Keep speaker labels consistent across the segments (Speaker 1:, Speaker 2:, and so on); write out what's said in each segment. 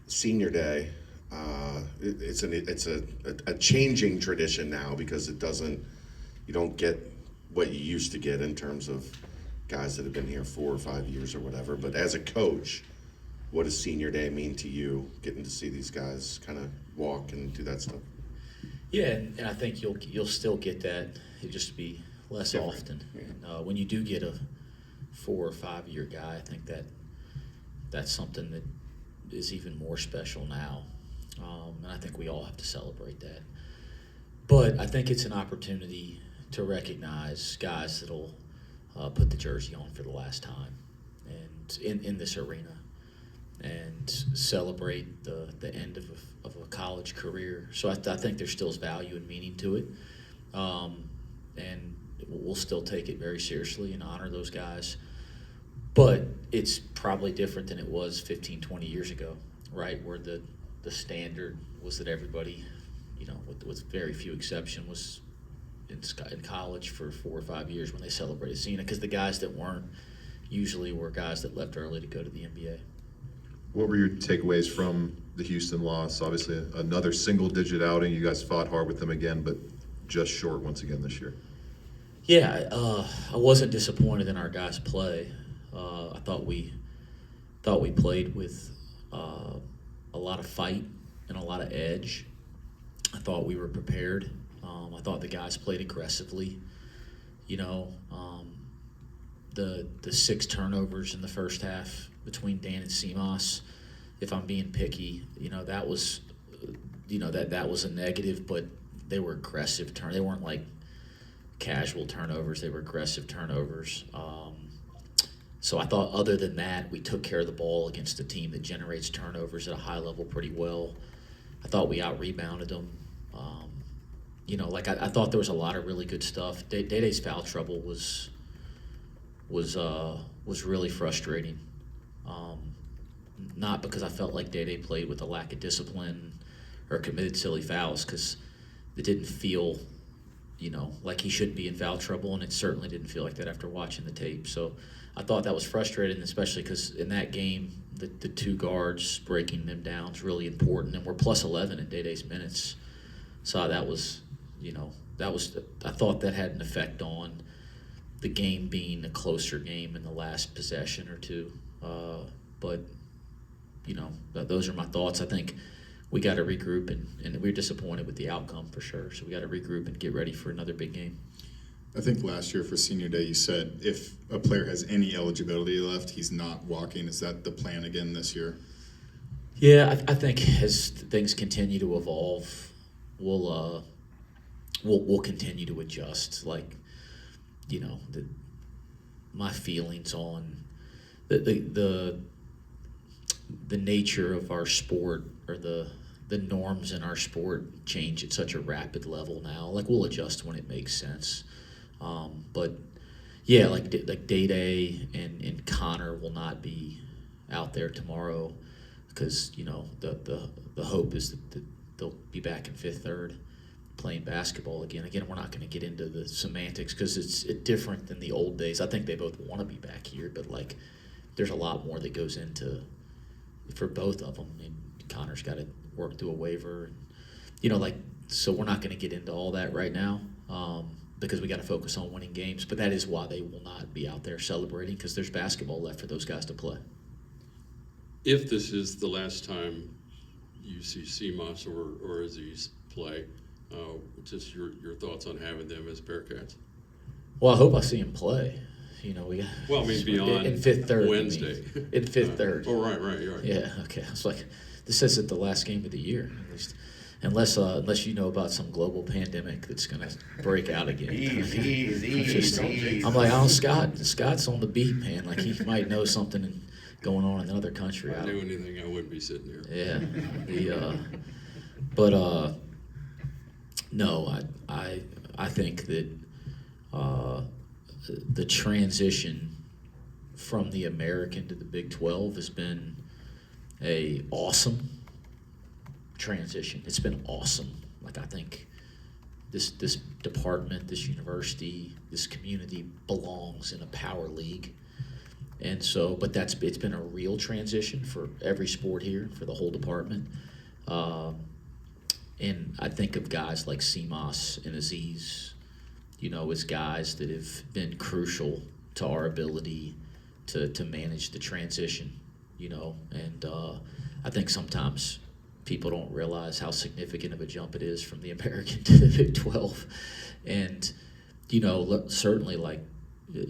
Speaker 1: Senior Day. It's a changing tradition now because you don't get what you used to get in terms of guys that have been here 4 or 5 years or whatever. But as a coach, what does Senior Day mean to you? Getting to see these guys kind of walk and do that stuff.
Speaker 2: Yeah, and I think you'll still get that. It'll just be less
Speaker 1: Different.
Speaker 2: often.
Speaker 1: Yeah.
Speaker 2: And, when you do get a 4 or 5 year guy, I think that's something that is even more special now. And I think we all have to celebrate that. But I think it's an opportunity to recognize guys that'll put the jersey on for the last time and in this arena and celebrate the end of a college career. So I think there still is value and meaning to it. And we'll still take it very seriously and honor those guys. But it's probably different than it was 15, 20 years ago, right, where the standard was that everybody, with very few exceptions, was in college for 4 or 5 years when they celebrated Cena, because the guys that weren't usually were guys that left early to go to the NBA.
Speaker 3: What were your takeaways from the Houston loss? Obviously, another single-digit outing. You guys fought hard with them again, but just short once again this year.
Speaker 2: Yeah, I wasn't disappointed in our guys' play. I thought we played with a lot of fight and a lot of edge. I thought we were prepared. I thought the guys played aggressively. The 6 turnovers in the first half between Dan and Seamus, if I'm being picky, that was a negative, but they were aggressive They weren't like casual turnovers. They were aggressive turnovers. So I thought other than that, we took care of the ball against a team that generates turnovers at a high level pretty well. I thought we out-rebounded them. I thought there was a lot of really good stuff. Day-Day's foul trouble was really frustrating. Not because I felt like Day-Day played with a lack of discipline or committed silly fouls, because it didn't feel, like he should be in foul trouble, and it certainly didn't feel like that after watching the tape. So I thought that was frustrating, especially because in that game, the 2 guards breaking them down is really important, and we're plus 11 in Day-Day's minutes. So that was, I thought that had an effect on the game being a closer game in the last possession or two. But those are my thoughts. I think we got to regroup, and we were disappointed with the outcome for sure. So we got to regroup and get ready for another big game.
Speaker 4: I think last year for Senior Day, you said if a player has any eligibility left, he's not walking. Is that the plan again this year?
Speaker 2: Yeah, I think as things continue to evolve, we'll continue to adjust. My feelings on the nature of our sport, or the norms in our sport, change at such a rapid level now. We'll adjust when it makes sense. But yeah, like Day-Day and Connor will not be out there tomorrow, because the hope is that they'll be back in fifth, third, playing basketball again. Again, we're not going to get into the semantics because it's different than the old days. I think they both want to be back here, but there's a lot more that goes into for both of them. Connor's got to work through a waiver, so we're not going to get into all that right now, because we got to focus on winning games. But that is why they will not be out there celebrating, because there's basketball left for those guys to play.
Speaker 5: If this is the last time you see Seamus or Aziz play, just your thoughts on having them as Bearcats.
Speaker 2: Well, I hope I see him play. We got.
Speaker 5: Well, beyond
Speaker 2: in fifth, third.
Speaker 5: Wednesday.
Speaker 2: In fifth, third.
Speaker 5: Oh, right, you're right.
Speaker 2: Yeah. Okay. I was like, this isn't the last game of the year, at least, unless you know about some global pandemic that's going to break out again.
Speaker 1: Easy.
Speaker 2: I'm like, Scott's on the beat, man. He might know something going on in another country.
Speaker 5: If I knew anything, I wouldn't be sitting here.
Speaker 2: Yeah. No, I think that the transition from the American to the Big 12 has been a awesome transition. It's been awesome. I think this department, this university, this community belongs in a power league. And so, but it's been a real transition for every sport here, for the whole department. And I think of guys like Seamoss and Aziz, as guys that have been crucial to our ability to manage the transition, and I think sometimes people don't realize how significant of a jump it is from the American to the Big 12. And, certainly like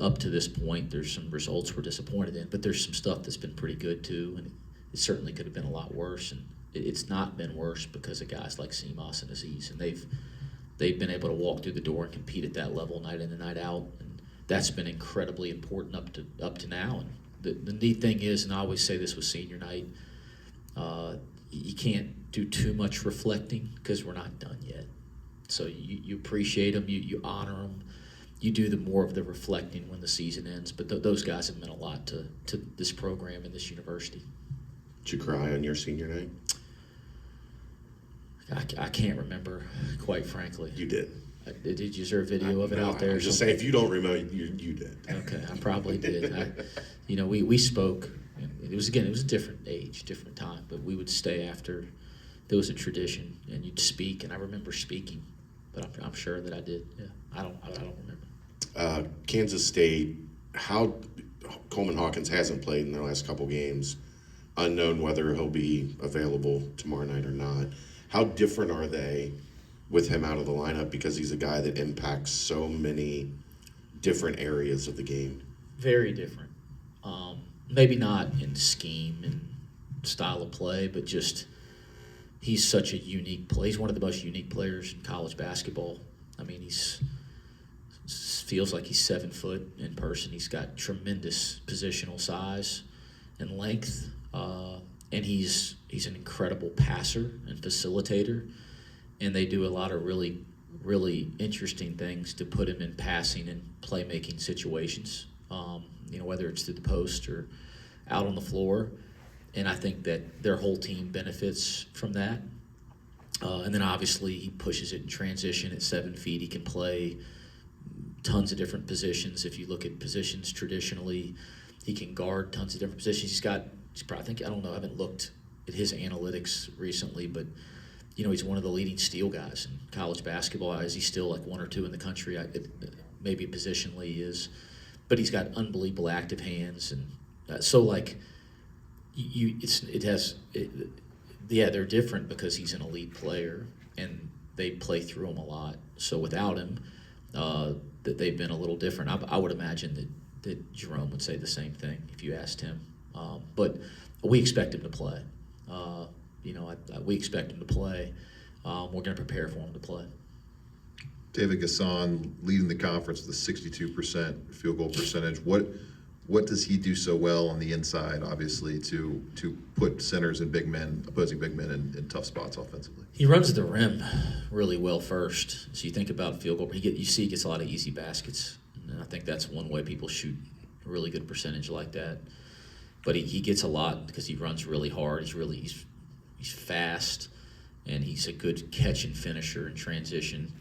Speaker 2: up to this point, there's some results we're disappointed in, but there's some stuff that's been pretty good too. And it certainly could have been a lot worse. And it's not been worse because of guys like Seamoss and Aziz. And they've been able to walk through the door and compete at that level night in and night out. And that's been incredibly important up to now. And the neat thing is, and I always say this with senior night, you can't do too much reflecting because we're not done yet. So you appreciate them, you honor them, you do the more of the reflecting when the season ends. But those guys have meant a lot to this program and this university.
Speaker 1: Did you cry on your senior night?
Speaker 2: I can't remember, quite frankly.
Speaker 1: You did.
Speaker 2: Did you there a video of it
Speaker 1: No,
Speaker 2: out there?
Speaker 1: I'm just saying, if you don't remember, you did.
Speaker 2: Okay, I probably did. We spoke. It was a different age, different time, but we would stay after. There was a tradition, and you'd speak, and I remember speaking, but I'm sure that I did. Yeah, I don't remember.
Speaker 1: Kansas State, how Coleman Hawkins hasn't played in the last couple games, unknown whether he'll be available tomorrow night or not. How different are they with him out of the lineup, because he's a guy that impacts so many different areas of the game?
Speaker 2: Very different. Maybe not in scheme and style of play, but just he's such a unique player. He's one of the most unique players in college basketball. I mean, feels like he's 7 foot in person. He's got tremendous positional size and length, and he's an incredible passer and facilitator. And they do a lot of really, really interesting things to put him in passing and playmaking situations, whether it's through the post or out on the floor. And I think that their whole team benefits from that. And then obviously he pushes it in transition at 7 feet. He can play tons of different positions. If you look at positions traditionally, he can guard tons of different positions. I haven't looked at his analytics recently, but he's one of the leading steal guys in college basketball. Is he still like 1 or 2 in the country? Maybe positionally he is, but he's got unbelievable active hands, and they're different because he's an elite player and they play through him a lot. So without him, that they've been a little different. I would imagine that Jerome would say the same thing if you asked him. But we expect him to play. We expect him to play. We're going to prepare for him to play.
Speaker 3: David Gasson leading the conference with a 62% field goal percentage. What does he do so well on the inside, obviously, to put centers and opposing big men in tough spots offensively?
Speaker 2: He runs the rim really well first. So you think about field goal, you see he gets a lot of easy baskets. And I think that's one way people shoot a really good percentage like that. But he gets a lot because he runs really hard. He's fast, and he's a good catch and finisher in transition.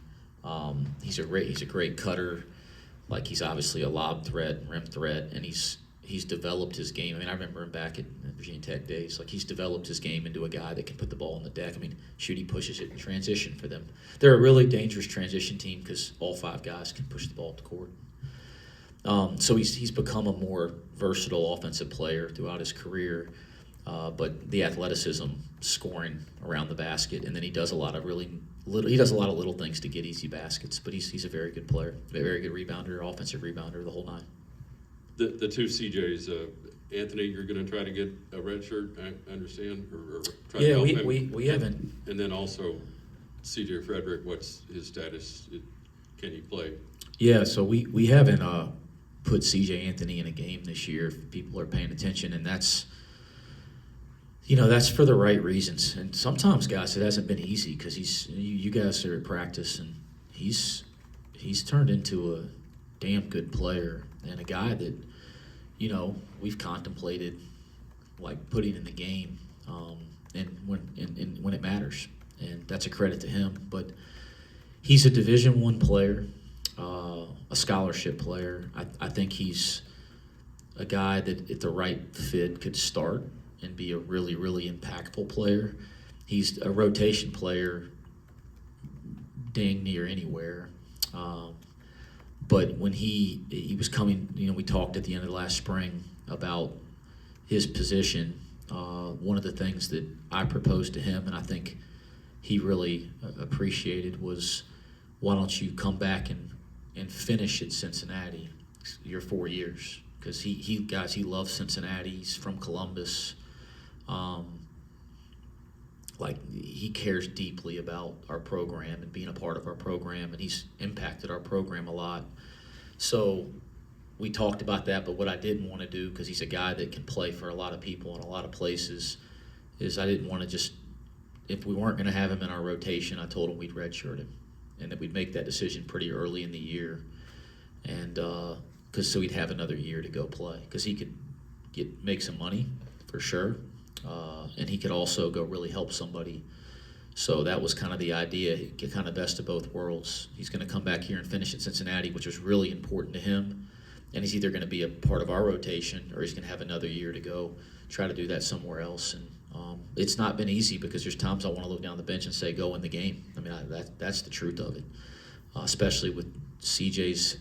Speaker 2: He's a great cutter. Like, he's obviously a lob threat, rim threat, and he's developed his game. I mean, I remember him back at Virginia Tech days. Like, he's developed his game into a guy that can put the ball on the deck. I mean, he pushes it in transition for them. They're a really dangerous transition team because all 5 guys can push the ball up the court. So he's become a more versatile offensive player throughout his career. But the athleticism, scoring around the basket, and then he does a lot of little things to get easy baskets. But he's a very good player, a very good rebounder, offensive rebounder, the whole nine.
Speaker 5: The 2 CJs, Anthony, you're going to try to get a red shirt, I understand, or try to help him.
Speaker 2: we haven't.
Speaker 5: And then also CJ Frederick, what's his status? Can he play?
Speaker 2: Yeah, so we haven't put CJ Anthony in a game this year. If people are paying attention, and that's for the right reasons. And sometimes, guys, it hasn't been easy because you guys are at practice, and he's turned into a damn good player and a guy that we've contemplated like putting in the game, and when it matters, and that's a credit to him. But he's a Division I player, a scholarship player. I think he's a guy that at the right fit could start and be a really, really impactful player. He's a rotation player dang near anywhere. But when he was coming, we talked at the end of last spring about his position. One of the things that I proposed to him, and I think he really appreciated, was why don't you come back and finish at Cincinnati your 4 years? Because he loves Cincinnati. He's from Columbus. He cares deeply about our program and being a part of our program, and he's impacted our program a lot. So we talked about that, but what I didn't want to do, because he's a guy that can play for a lot of people in a lot of places, is I didn't want to just, if we weren't going to have him in our rotation, I told him we'd redshirt him and that we'd make that decision pretty early in the year, and so he'd have another year to go play, because he could make some money for sure. And he could also go really help somebody. So that was kind of the idea, get kind of best of both worlds. He's going to come back here and finish at Cincinnati, which was really important to him. And he's either going to be a part of our rotation, or he's going to have another year to go try to do that somewhere else. And it's not been easy, because there's times I want to look down the bench and say, go win the game. I mean, that's the truth of it, especially with CJ's,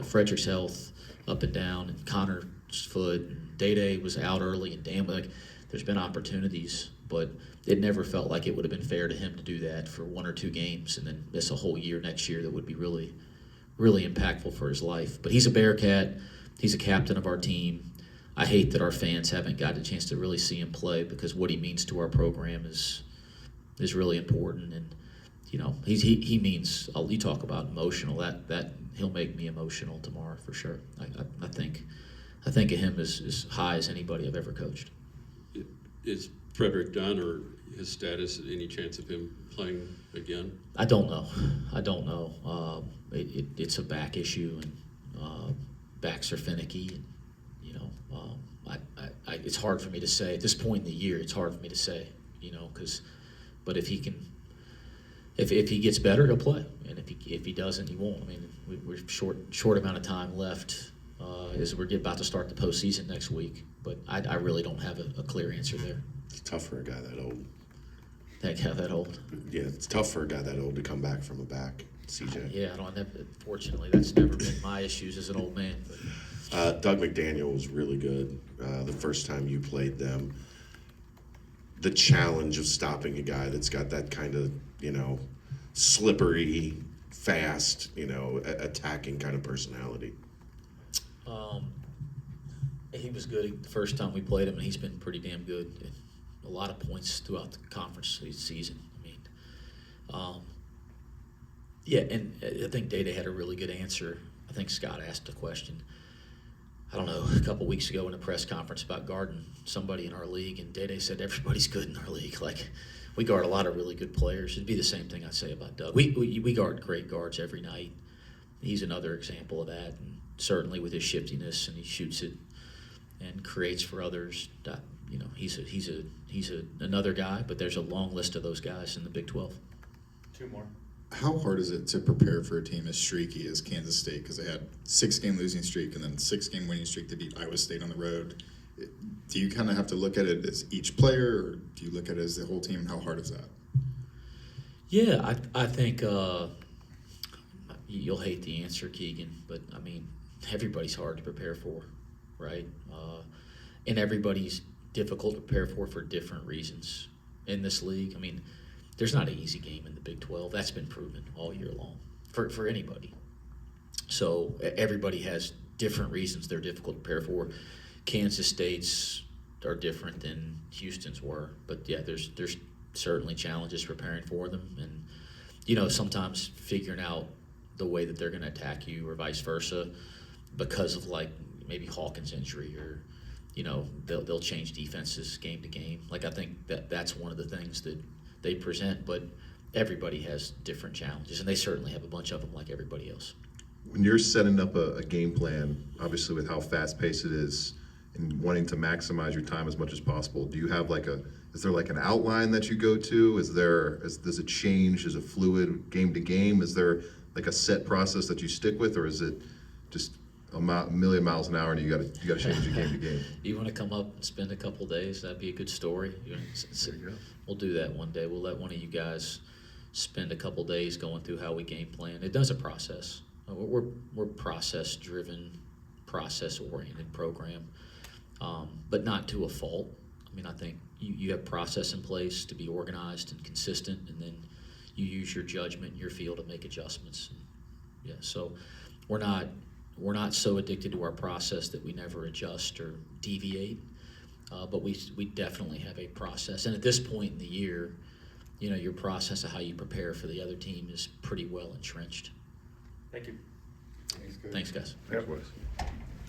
Speaker 2: Frederick's health up and down, and Connor's foot, and Day was out early, and there's been opportunities, but it never felt like it would have been fair to him to do that for 1 or 2 games and then miss a whole year next year that would be really, really impactful for his life. But he's a Bearcat. He's a captain of our team. I hate that our fans haven't got a chance to really see him play, because what he means to our program is really important. And he means. You talk about emotional. That he'll make me emotional tomorrow for sure. I think of him as high as anybody I've ever coached.
Speaker 5: Is Frederick done, or his status, any chance of him playing again?
Speaker 2: I don't know. It's a back issue, and backs are finicky. And, it's hard for me to say at this point in the year. It's hard for me to say, but if he gets better, he'll play, and if he doesn't, he won't. I mean, we're short amount of time left. As we're about to start the postseason next week, but I really don't have a clear answer there.
Speaker 1: It's tough for a guy that old.
Speaker 2: That old?
Speaker 1: Yeah, it's tough for a guy that old to come back from a back, CJ.
Speaker 2: Yeah, fortunately, that's never been my issues as an old man.
Speaker 1: Doug McDaniel was really good the first time you played them. The challenge of stopping a guy that's got that kind of, slippery, fast, attacking kind of personality.
Speaker 2: He was good the first time we played him, and he's been pretty damn good. A lot of points throughout the conference season. And I think Day had a really good answer. I think Scott asked a question, I don't know, a couple weeks ago in a press conference about guarding somebody in our league, and Day said everybody's good in our league. We guard a lot of really good players. It'd be the same thing I'd say about Doug. We guard great guards every night. He's another example of that, and certainly with his shiftiness, and he shoots it and creates for others. He's another guy, but there's a long list of those guys in the Big 12.
Speaker 6: 2 more.
Speaker 4: How hard is it to prepare for a team as streaky as Kansas State? Because they had 6-game losing streak and then 6-game winning streak to beat Iowa State on the road. Do you kind of have to look at it as each player, or do you look at it as the whole team, and how hard is that?
Speaker 2: Yeah, I think you'll hate the answer, Keegan, but everybody's hard to prepare for, right? And everybody's difficult to prepare for different reasons in this league. There's not an easy game in the Big 12. That's been proven all year long for anybody. So everybody has different reasons they're difficult to prepare for. Kansas State's are different than Houston's were, but yeah, there's certainly challenges preparing for them, and sometimes figuring out the way that they're going to attack you, or vice versa, because of maybe Hawkins' injury, or they'll change defenses game to game. I think that's one of the things that they present, but everybody has different challenges, and they certainly have a bunch of them like everybody else.
Speaker 3: When you're setting up a game plan, obviously with how fast-paced it is and wanting to maximize your time as much as possible, do you have is there an outline that you go to? Does it change? Is it fluid game to game? Is there a set process that you stick with, or is it just million miles an hour and you gotta change it game to game.
Speaker 2: You want to come up and spend a couple days? That'd be a good story. We'll do that one day. We'll let one of you guys spend a couple days going through how we game plan. It does a process. We're process driven, process oriented program, but not to a fault. I mean, I think you have process in place to be organized and consistent, and then you use your judgment and your feel to make adjustments. Yeah, so we're not so addicted to our process that we never adjust or deviate, but we definitely have a process. And at this point in the year, you know, your process of how you prepare for the other team is pretty well entrenched.
Speaker 6: Thank you.
Speaker 2: Thanks, guys.
Speaker 3: Thanks, Wes.